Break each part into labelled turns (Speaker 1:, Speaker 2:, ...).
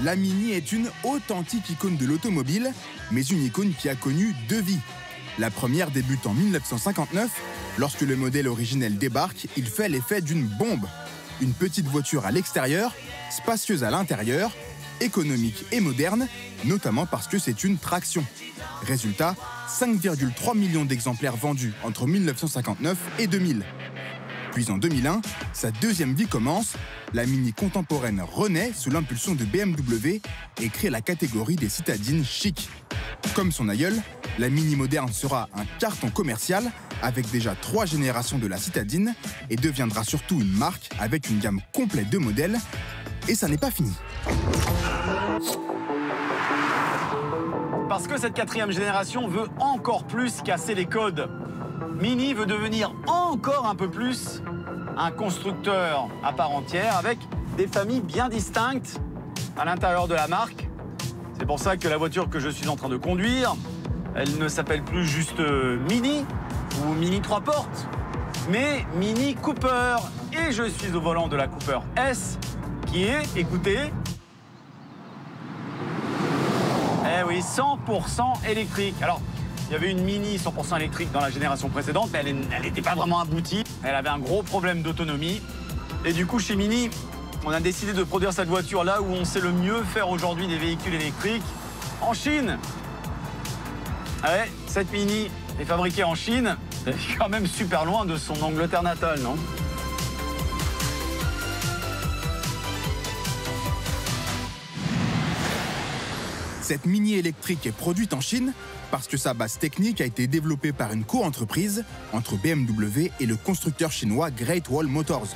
Speaker 1: La Mini est une authentique icône de l'automobile, mais une icône qui a connu deux vies. La première débute en 1959. Lorsque le modèle originel débarque, il fait l'effet d'une bombe. Une petite voiture à l'extérieur, spacieuse à l'intérieur, économique et moderne, notamment parce que c'est une traction. Résultat, 5,3 millions d'exemplaires vendus entre 1959 et 2000. Puis en 2001, sa deuxième vie commence. La Mini contemporaine renaît sous l'impulsion de BMW et crée la catégorie des citadines chic. Comme son aïeul, la Mini moderne sera un carton commercial avec déjà 3 générations de la citadine et deviendra surtout une marque avec une gamme complète de modèles. Et ça n'est pas fini.
Speaker 2: Parce que cette 4e génération veut encore plus casser les codes. Mini veut devenir encore un peu plus un constructeur à part entière avec des familles bien distinctes à l'intérieur de la marque. C'est pour ça que la voiture que je suis en train de conduire, elle ne s'appelle plus juste Mini ou Mini 3 portes, mais Mini Cooper. Et je suis au volant de la Cooper S qui est, écoutez, eh oui, 100% électrique. Alors, il y avait une Mini 100% électrique dans la génération précédente, mais elle n'était pas vraiment aboutie. Elle avait un gros problème d'autonomie. Et du coup, chez Mini, on a décidé de produire cette voiture là où on sait le mieux faire aujourd'hui des véhicules électriques, en Chine. Ouais, cette Mini est fabriquée en Chine. C'est quand même super loin de son Angleterre natale, non?
Speaker 1: Cette Mini électrique est produite en Chine parce que sa base technique a été développée par une co-entreprise entre BMW et le constructeur chinois Great Wall Motors.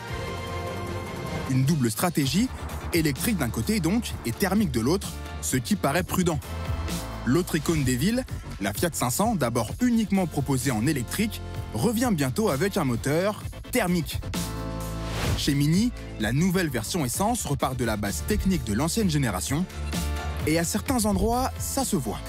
Speaker 1: Une double stratégie, électrique d'un côté donc et thermique de l'autre, ce qui paraît prudent. L'autre icône des villes, la Fiat 500, d'abord uniquement proposée en électrique, revient bientôt avec un moteur thermique. Chez Mini, la nouvelle version essence repart de la base technique de l'ancienne génération. Et à certains endroits, ça se voit.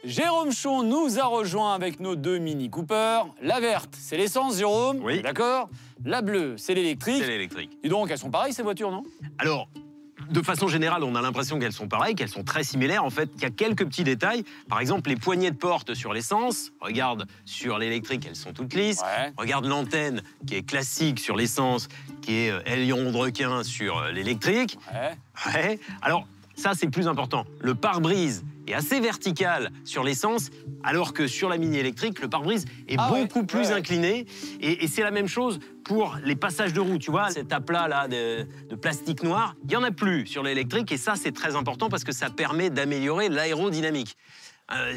Speaker 2: Jérôme Chon nous a rejoint avec nos 2 Mini Cooper. La verte, c'est l'essence, Jérôme.
Speaker 3: Oui.
Speaker 2: D'accord. La bleue, c'est l'électrique.
Speaker 3: C'est l'électrique.
Speaker 2: Et donc, elles sont pareilles, ces voitures, non?
Speaker 3: Alors, de façon générale, on a l'impression qu'elles sont pareilles, qu'elles sont très similaires. En fait, il y a quelques petits détails. Par exemple, les poignées de porte sur l'essence. Regarde, sur l'électrique, elles sont toutes lisses.
Speaker 2: Ouais.
Speaker 3: Regarde l'antenne, qui est classique sur l'essence, qui est aileron de requin sur l'électrique.
Speaker 2: Ouais.
Speaker 3: Ouais. Alors, ça, c'est le plus important. Le pare-brise est assez vertical sur l'essence, alors que sur la Mini électrique, le pare-brise est beaucoup plus incliné. Et c'est la même chose pour les passages de roue. Tu vois, cet aplat-là de plastique noir, il n'y en a plus sur l'électrique. Et ça, c'est très important parce que ça permet d'améliorer l'aérodynamique.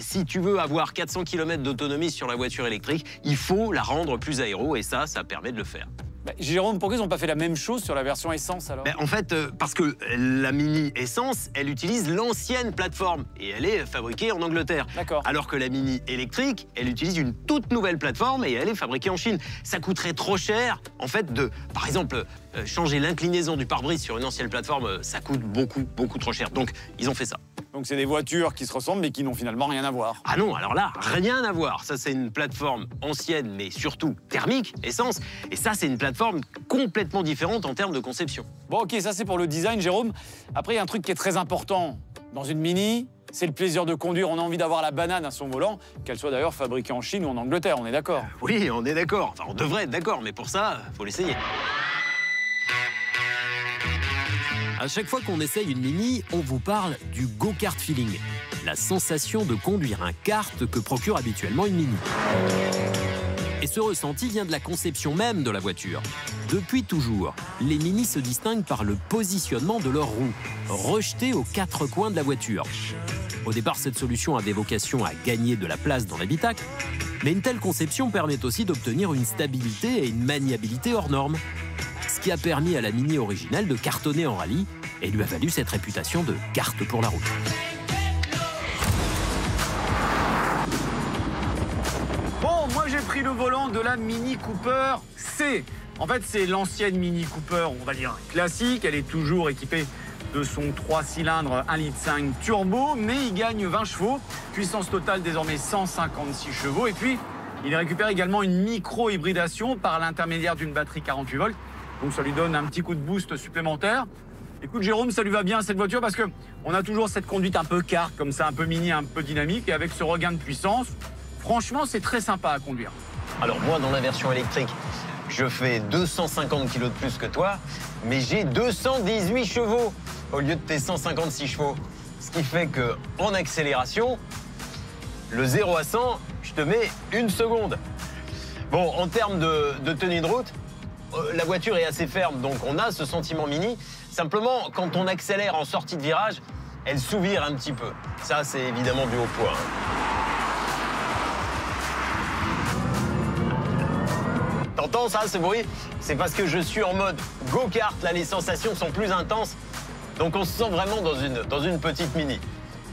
Speaker 3: Si tu veux avoir 400 km d'autonomie sur la voiture électrique, il faut la rendre plus aéro. Et ça permet de le faire.
Speaker 2: Bah, Jérôme, pourquoi ils n'ont pas fait la même chose sur la version essence alors?
Speaker 3: En fait, parce que la Mini Essence, elle utilise l'ancienne plateforme et elle est fabriquée en Angleterre.
Speaker 2: D'accord.
Speaker 3: Alors que la Mini électrique, elle utilise une toute nouvelle plateforme et elle est fabriquée en Chine. Ça coûterait trop cher, en fait, par exemple, changer l'inclinaison du pare-brise sur une ancienne plateforme, ça coûte beaucoup trop cher. Donc, ils ont fait ça.
Speaker 2: Donc c'est des voitures qui se ressemblent mais qui n'ont finalement rien à voir.
Speaker 3: Ah non, alors là, rien à voir. Ça, c'est une plateforme ancienne, mais surtout thermique, essence. Et ça, c'est une plateforme complètement différente en termes de conception.
Speaker 2: Bon, ok, ça c'est pour le design, Jérôme. Après, il y a un truc qui est très important dans une Mini, c'est le plaisir de conduire. On a envie d'avoir la banane à son volant, qu'elle soit d'ailleurs fabriquée en Chine ou en Angleterre, on est d'accord?
Speaker 3: Oui, on est d'accord. Enfin, on devrait être d'accord, mais pour ça, faut l'essayer.
Speaker 4: À chaque fois qu'on essaye une Mini, on vous parle du go-kart feeling, la sensation de conduire un kart que procure habituellement une Mini. Et ce ressenti vient de la conception même de la voiture. Depuis toujours, les Mini se distinguent par le positionnement de leurs roues, rejetées aux 4 coins de la voiture. Au départ, cette solution avait vocation à gagner de la place dans l'habitacle, mais une telle conception permet aussi d'obtenir une stabilité et une maniabilité hors normes. Ce qui a permis à la Mini originelle de cartonner en rallye et lui a valu cette réputation de carte pour la route.
Speaker 2: Bon, moi j'ai pris le volant de la Mini Cooper C. En fait, c'est l'ancienne Mini Cooper, on va dire classique. Elle est toujours équipée de son 3 cylindres 1,5 litre turbo, mais il gagne 20 chevaux. Puissance totale désormais 156 chevaux. Et puis, Il récupère également une micro-hybridation par l'intermédiaire d'une batterie 48 volts. Donc ça lui donne un petit coup de boost supplémentaire. Écoute Jérôme, ça lui va bien cette voiture parce qu'on a toujours cette conduite un peu kart, comme ça, un peu mini, un peu dynamique. Et avec ce regain de puissance, franchement, c'est très sympa à conduire.
Speaker 3: Alors moi, dans la version électrique, je fais 250 kg de plus que toi, mais j'ai 218 chevaux au lieu de tes 156 chevaux. Ce qui fait qu'en accélération, le 0 à 100, je te mets 1 seconde. Bon, en termes de tenue de route, la voiture est assez ferme, donc on a ce sentiment mini. Simplement, quand on accélère en sortie de virage, elle souvire un petit peu. Ça, c'est évidemment du haut poids. T'entends ça, ce bruit? C'est parce que je suis en mode go-kart. Là, les sensations sont plus intenses. Donc, on se sent vraiment dans une petite mini.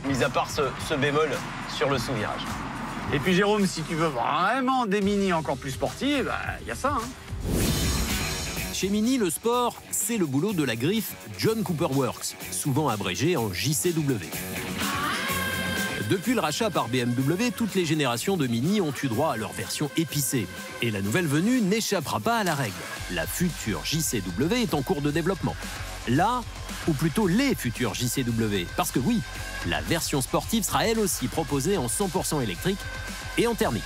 Speaker 3: Mis à part ce bémol sur le sous-virage.
Speaker 2: Et puis Jérôme, si tu veux vraiment des mini encore plus sportives, y a ça.
Speaker 4: Chez Mini, le sport, c'est le boulot de la griffe John Cooper Works, souvent abrégé en JCW. Depuis le rachat par BMW, toutes les générations de Mini ont eu droit à leur version épicée. Et la nouvelle venue n'échappera pas à la règle. La future JCW est en cours de développement. Là, ou plutôt les futures JCW. Parce que oui, la version sportive sera elle aussi proposée en 100% électrique et en thermique.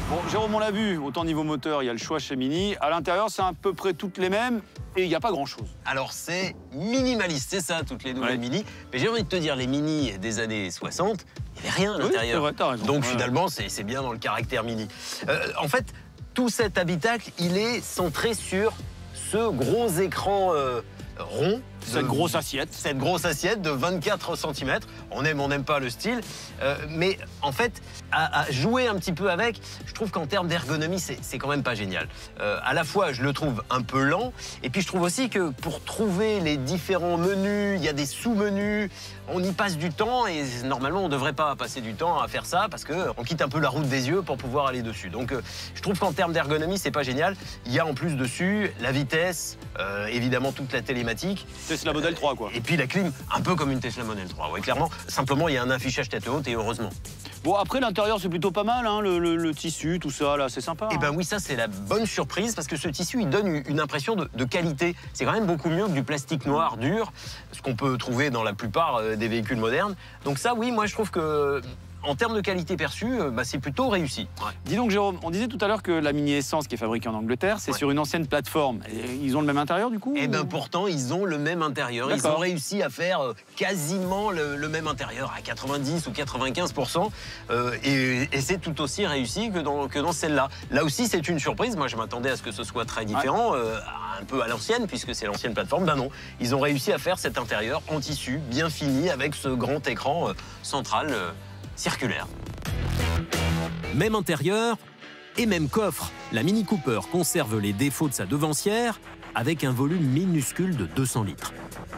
Speaker 2: Bon, Jérôme, on l'a vu, autant niveau moteur, il y a le choix chez Mini. À l'intérieur, c'est à peu près toutes les mêmes et il n'y a pas grand-chose.
Speaker 3: Alors, c'est minimaliste, c'est ça, toutes les nouvelles Mini. Mais j'ai envie de te dire, les Mini des années 60, il n'y avait rien à l'intérieur.
Speaker 2: Oui, t'as raison.
Speaker 3: Donc, finalement, c'est bien dans le caractère Mini. En fait, tout cet habitacle, il est centré sur ce gros écran rond.
Speaker 2: Cette grosse assiette.
Speaker 3: Cette grosse assiette de 24 cm. On n'aime pas le style. Mais en fait, à jouer un petit peu avec, je trouve qu'en termes d'ergonomie, c'est quand même pas génial. À la fois, je le trouve un peu lent. Et puis, je trouve aussi que pour trouver les différents menus, il y a des sous-menus. On y passe du temps et normalement, on ne devrait pas passer du temps à faire ça parce qu'on quitte un peu la route des yeux pour pouvoir aller dessus. Donc, je trouve qu'en termes d'ergonomie, c'est pas génial. Il y a en plus dessus la vitesse, évidemment toute la télématique.
Speaker 2: Tesla Model 3, quoi.
Speaker 3: Et puis la clim, un peu comme une Tesla Model 3, oui, clairement. Simplement, il y a un affichage tête haute et heureusement.
Speaker 2: Bon, après, l'intérieur, c'est plutôt pas mal, hein, le tissu, tout ça, là, c'est sympa.
Speaker 3: Eh ben oui, ça, c'est la bonne surprise parce que ce tissu, il donne une impression de qualité. C'est quand même beaucoup mieux que du plastique noir dur, ce qu'on peut trouver dans la plupart des véhicules modernes. Donc ça, oui, moi, je trouve que en termes de qualité perçue, c'est plutôt réussi. Ouais.
Speaker 2: Dis donc, Jérôme, on disait tout à l'heure que la Mini Essence qui est fabriquée en Angleterre, c'est sur une ancienne plateforme. Et ils ont le même intérieur, du coup?
Speaker 3: Eh bien, pourtant, ils ont le même intérieur. Ils ont réussi à faire quasiment le même intérieur, à 90 ou 95%. Et c'est tout aussi réussi que dans celle-là. Là aussi, c'est une surprise. Moi, je m'attendais à ce que ce soit très différent, un peu à l'ancienne, puisque c'est l'ancienne plateforme. Ben non, ils ont réussi à faire cet intérieur en tissu, bien fini, avec ce grand écran central circulaire.
Speaker 4: Même intérieur et même coffre. La Mini Cooper conserve les défauts de sa devancière avec un volume minuscule de 200 litres.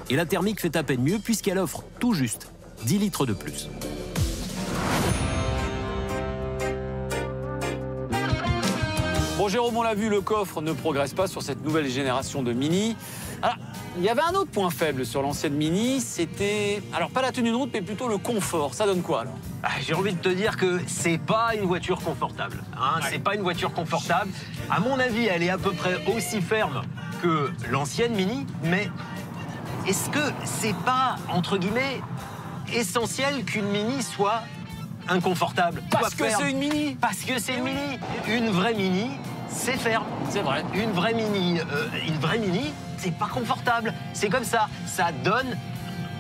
Speaker 4: Et la thermique fait à peine mieux puisqu'elle offre tout juste 10 litres de plus.
Speaker 2: Bon, Jérôme, on l'a vu, le coffre ne progresse pas sur cette nouvelle génération de Mini. Alors, il y avait un autre point faible sur l'ancienne Mini, c'était, alors pas la tenue de route, mais plutôt le confort. Ça donne quoi, alors?
Speaker 3: J'ai envie de te dire que c'est pas une voiture confortable. Hein, c'est pas une voiture confortable. À mon avis, elle est à peu près aussi ferme que l'ancienne Mini, mais est-ce que c'est pas, entre guillemets, essentiel qu'une Mini soit inconfortable?
Speaker 2: Parce que c'est une Mini.
Speaker 3: Parce que c'est une Mini. Une vraie Mini, c'est ferme.
Speaker 2: C'est vrai.
Speaker 3: Une vraie Mini, c'est pas confortable. C'est comme ça. Ça donne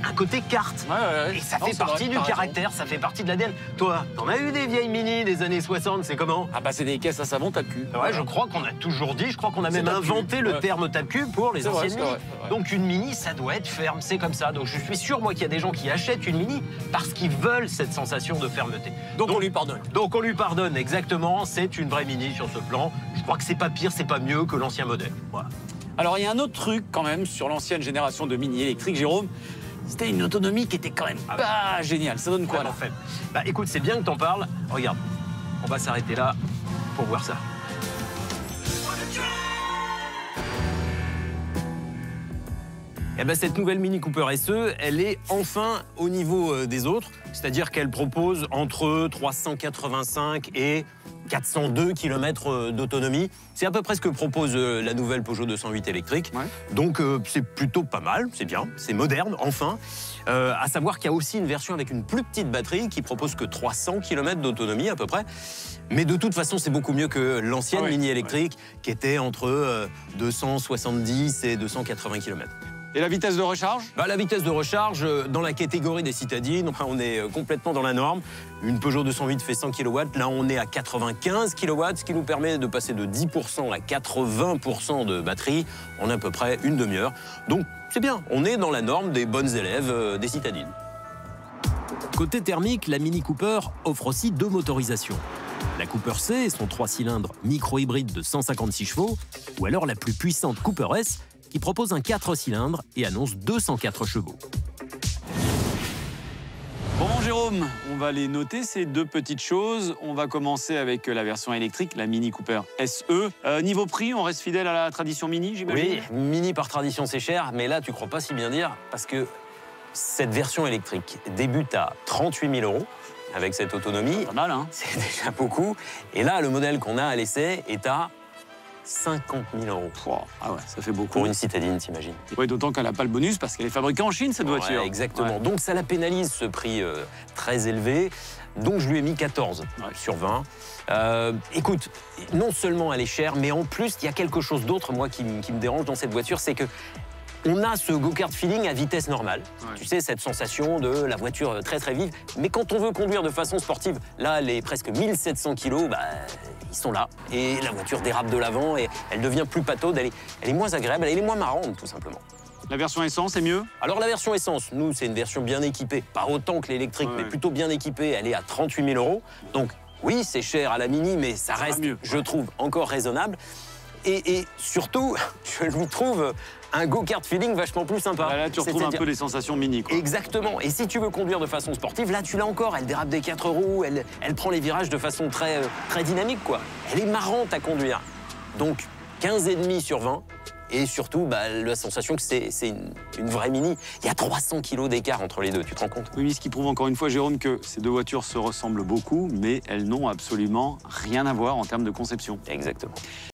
Speaker 3: un côté carte. Et ça fait partie du caractère, ça fait partie de l'ADN. Toi, t'en as eu des vieilles Mini des années 60, c'est comment?
Speaker 2: Ah bah c'est des caisses à savon tape-cul.
Speaker 3: Ouais, je crois qu'on a toujours dit, je crois qu'on a même inventé le terme tape-cul pour les anciennes Mini. Donc une Mini, ça doit être ferme, c'est comme ça. Donc je suis sûr, moi, qu'il y a des gens qui achètent une Mini parce qu'ils veulent cette sensation de fermeté.
Speaker 2: Donc on lui pardonne.
Speaker 3: Donc on lui pardonne, exactement. C'est une vraie Mini sur ce plan. Je crois que c'est pas pire, c'est pas mieux que l'ancien modèle. Voilà.
Speaker 2: Alors il y a un autre truc quand même sur l'ancienne génération de Mini électriques, Jérôme. C'était une autonomie qui était quand même pas géniale. Ça donne quoi, là?
Speaker 3: Bah écoute, c'est bien que t'en parles. Regarde, on va s'arrêter là pour voir ça. Eh ben, cette nouvelle Mini Cooper SE, elle est enfin au niveau des autres, c'est-à-dire qu'elle propose entre 385 et 402 km d'autonomie. C'est à peu près ce que propose la nouvelle Peugeot 208 électrique. Ouais. Donc c'est plutôt pas mal, c'est bien, c'est moderne, enfin. À savoir qu'il y a aussi une version avec une plus petite batterie qui propose que 300 km d'autonomie à peu près. Mais de toute façon, c'est beaucoup mieux que l'ancienne Mini électrique qui était entre 270 et 280 km.
Speaker 2: Et la vitesse de recharge?
Speaker 3: La vitesse de recharge, dans la catégorie des citadines, on est complètement dans la norme. Une Peugeot 208 fait 100 kW, là on est à 95 kW, ce qui nous permet de passer de 10% à 80% de batterie en à peu près une demi-heure. Donc c'est bien, on est dans la norme des bonnes élèves des citadines.
Speaker 4: Côté thermique, la Mini Cooper offre aussi 2 motorisations. La Cooper C et son 3 cylindres micro-hybride de 156 chevaux, ou alors la plus puissante Cooper S, qui propose un 4 cylindres et annonce 204 chevaux.
Speaker 2: Bon, Jérôme, on va les noter, ces 2 petites choses. On va commencer avec la version électrique, la Mini Cooper SE. Niveau prix, on reste fidèle à la tradition Mini, j'imagine?
Speaker 3: Oui, Mini par tradition c'est cher, mais là tu crois pas si bien dire, parce que cette version électrique débute à 38 000 € avec cette autonomie.
Speaker 2: Pas mal, hein?
Speaker 3: C'est déjà beaucoup. Et là, le modèle qu'on a à l'essai est à 50 000 €.
Speaker 2: Wow. Ah ouais, ça fait beaucoup.
Speaker 3: Pour une citadine, t'imagines.
Speaker 2: Oui, d'autant qu'elle n'a pas le bonus parce qu'elle est fabriquée en Chine, cette voiture.
Speaker 3: Ouais, exactement. Ouais. Donc ça la pénalise, ce prix très élevé. Donc je lui ai mis 14 sur 20. Écoute, non seulement elle est chère, mais en plus, il y a quelque chose d'autre, moi, qui me dérange dans cette voiture, c'est que on a ce go-kart feeling à vitesse normale. Ouais. Tu sais, cette sensation de la voiture très très vive. Mais quand on veut conduire de façon sportive, là, les presque 1700 kilos, ils sont là. Et la voiture dérape de l'avant et elle devient plus pataude. Elle est moins agréable, elle est moins marrante, tout simplement.
Speaker 2: La version essence, c'est mieux?
Speaker 3: Alors, la version essence, nous, c'est une version bien équipée. Pas autant que l'électrique, mais plutôt bien équipée. Elle est à 38 000 €. Donc, oui, c'est cher à la Mini, mais ça reste, mieux, je trouve, encore raisonnable. Et surtout, je lui trouve un go-kart feeling vachement plus sympa.
Speaker 2: Là, tu retrouves un peu les sensations Mini, quoi.
Speaker 3: Exactement. Et si tu veux conduire de façon sportive, là, tu l'as encore. Elle dérape des 4 roues, elle prend les virages de façon très dynamique, quoi. Elle est marrante à conduire. Donc, 15,5 sur 20. Et surtout, la sensation que c'est une vraie Mini. Il y a 300 kilos d'écart entre les deux, tu te rends compte?
Speaker 2: Oui, mais ce qui prouve encore une fois, Jérôme, que ces 2 voitures se ressemblent beaucoup, mais elles n'ont absolument rien à voir en termes de conception.
Speaker 3: Exactement.